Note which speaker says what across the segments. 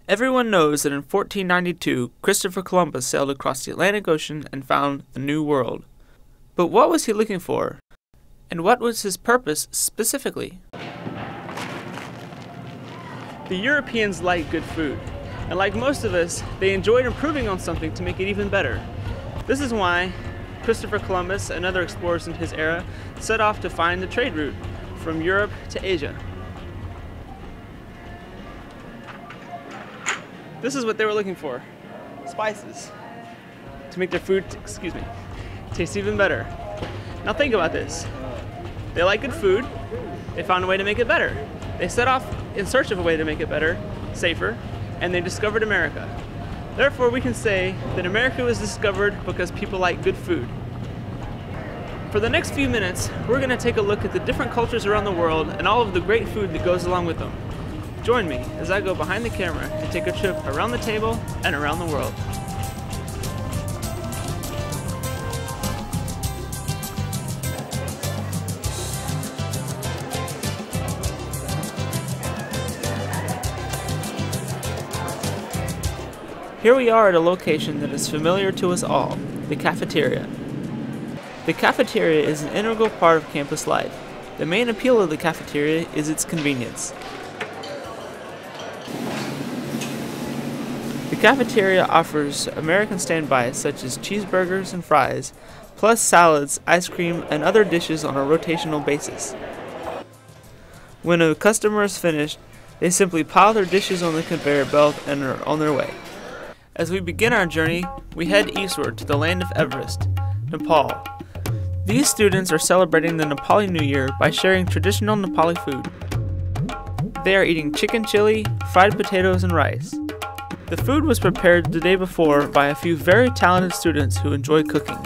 Speaker 1: Everyone knows that in 1492, Christopher Columbus sailed across the Atlantic Ocean and found the New World. But what was he looking for? And what was his purpose specifically? The Europeans liked good food, and like most of us, they enjoyed improving on something to make it even better. This is why Christopher Columbus and other explorers in his era set off to find the trade route from Europe to Asia. This is what they were looking for: spices to make their food, taste even better. Now think about this. They like good food, they found a way to make it better. They set off in search of a way to make it better, safer, and they discovered America. Therefore, we can say that America was discovered because people like good food. For the next few minutes, we're going to take a look at the different cultures around the world and all of the great food that goes along with them. Join me as I go behind the camera and take a trip around the table and around the world. Here we are at a location that is familiar to us all, the cafeteria. The cafeteria is an integral part of campus life. The main appeal of the cafeteria is its convenience. The cafeteria offers American standbys such as cheeseburgers and fries, plus salads, ice cream, and other dishes on a rotational basis. When a customer is finished, they simply pile their dishes on the conveyor belt and are on their way. As we begin our journey, we head eastward to the land of Everest, Nepal. These students are celebrating the Nepali New Year by sharing traditional Nepali food. They are eating chicken chili, fried potatoes, and rice. The food was prepared the day before by a few very talented students who enjoy cooking.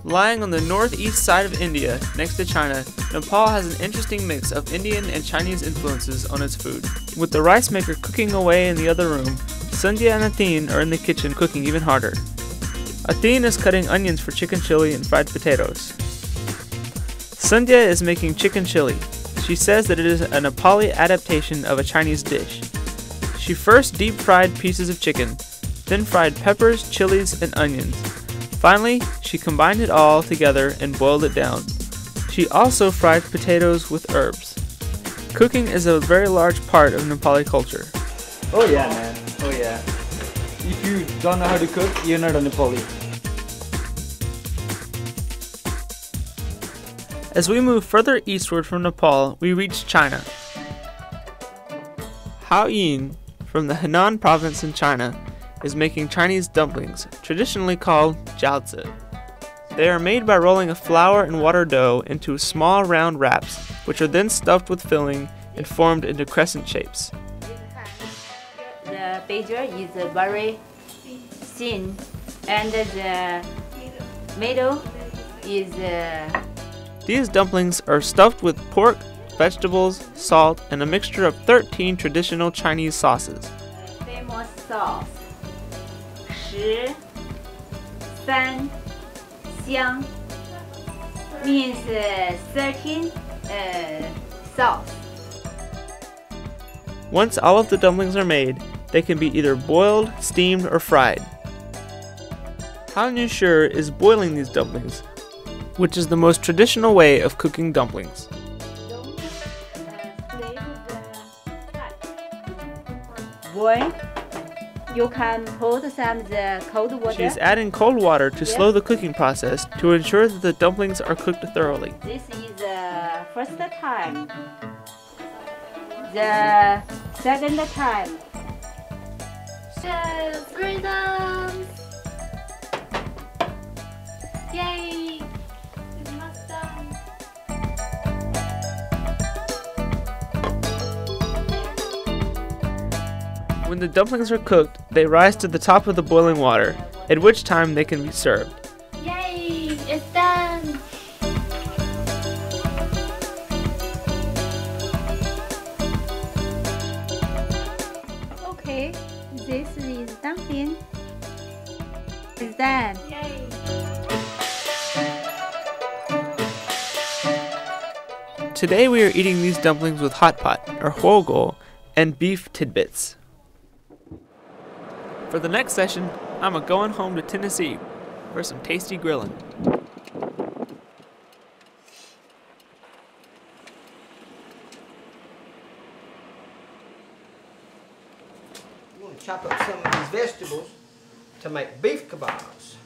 Speaker 1: Lying on the northeast side of India, next to China, Nepal has an interesting mix of Indian and Chinese influences on its food. With the rice maker cooking away in the other room, Sundhia and Atin are in the kitchen cooking even harder. Atin is cutting onions for chicken chili and fried potatoes. Sundhia is making chicken chili. She says that it is a Nepali adaptation of a Chinese dish. She first deep-fried pieces of chicken, then fried peppers, chilies, and onions. Finally, she combined it all together and boiled it down. She also fried potatoes with herbs. Cooking is a very large part of Nepali culture.
Speaker 2: Oh yeah, man. Oh yeah. If you don't know how to cook, you're not a Nepali.
Speaker 1: As we move further eastward from Nepal, we reach China. Hao Yin, from the Henan province in China, is making Chinese dumplings, traditionally called jiaozi. They are made by rolling a flour and water dough into small round wraps, which are then stuffed with filling and formed into crescent shapes.
Speaker 3: The batter is very thin, and the middle is...
Speaker 1: These dumplings are stuffed with pork, vegetables, salt, and a mixture of 13 traditional Chinese sauces.
Speaker 3: Famous sauce. 十三香 means 13 sauce.
Speaker 1: Once all of the dumplings are made, they can be either boiled, steamed, or fried. Hao Yin is boiling these dumplings, which is the most traditional way of cooking dumplings.
Speaker 3: Boil. You can put some the cold water.
Speaker 1: She is adding cold water to slow the cooking process to ensure that the dumplings are cooked thoroughly.
Speaker 3: This is the first time. The second time.
Speaker 4: Freedom! Yay! It's almost done.
Speaker 1: When the dumplings are cooked, they rise to the top of the boiling water, at which time they can be served.
Speaker 4: Yay! It's done!
Speaker 3: Okay, this is dumpling. It's done.
Speaker 4: Yay!
Speaker 1: Today we are eating these dumplings with hot pot, or huogou, and beef tidbits. For the next session, I'm going home to Tennessee for some tasty grilling.
Speaker 5: You want to chop up some of these vegetables to make beef kebabs.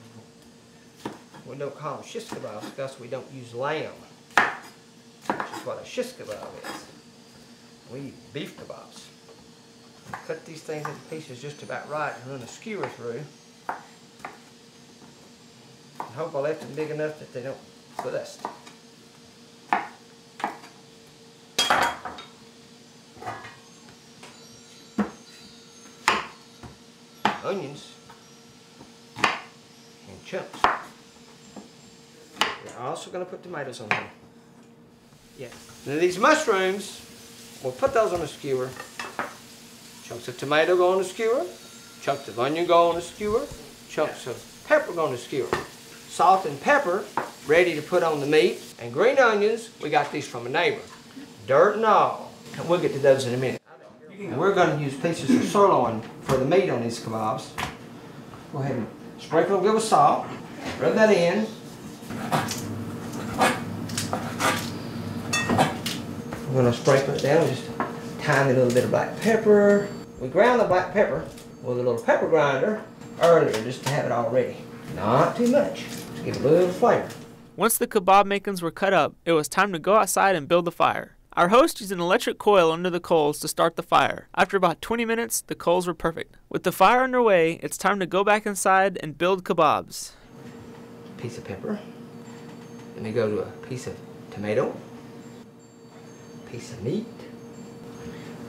Speaker 5: We don't call them shish kebabs because we don't use lamb, which is what a shish kebab is. We use beef kebabs. Cut these things into pieces just about right and run a skewer through. I hope I left them big enough that they don't bust. Onions in chunks. We're also going to put tomatoes on here. Yeah. Now these mushrooms, we'll put those on a skewer. Chunks of tomato go on the skewer. Chunks of onion go on the skewer. Chunks of pepper go on the skewer. Salt and pepper ready to put on the meat. And green onions, we got these from a neighbor. Dirt and all. And we'll get to those in a minute. And we're going to use pieces of sirloin for the meat on these kebabs. Go ahead and sprinkle a little with salt. Rub that in. We're going to sprinkle it down with just a tiny little bit of black pepper. We ground the black pepper with a little pepper grinder earlier just to have it all ready. Not too much, to give it a little flavor.
Speaker 1: Once the kebab makings were cut up, it was time to go outside and build the fire. Our host used an electric coil under the coals to start the fire. After about 20 minutes, the coals were perfect. With the fire underway, it's time to go back inside and build kebabs.
Speaker 5: Piece of pepper. Then we go to a piece of tomato. Piece of meat.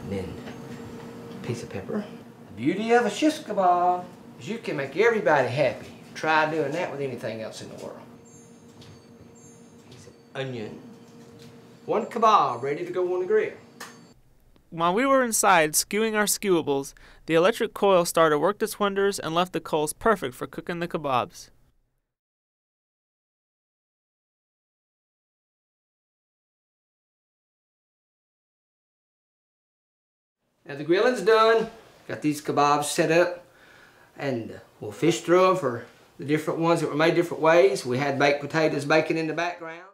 Speaker 5: And then a piece of pepper. The beauty of a shish kebab is you can make everybody happy. Try doing that with anything else in the world. Piece of onion. One kebab ready to go on the grill.
Speaker 1: While we were inside skewing our skewables, the electric coil starter worked its wonders and left the coals perfect for cooking the kebabs.
Speaker 5: Now the grilling's done. Got these kebabs set up, and we'll fish through them for the different ones that were made different ways. We had baked potatoes baking in the background.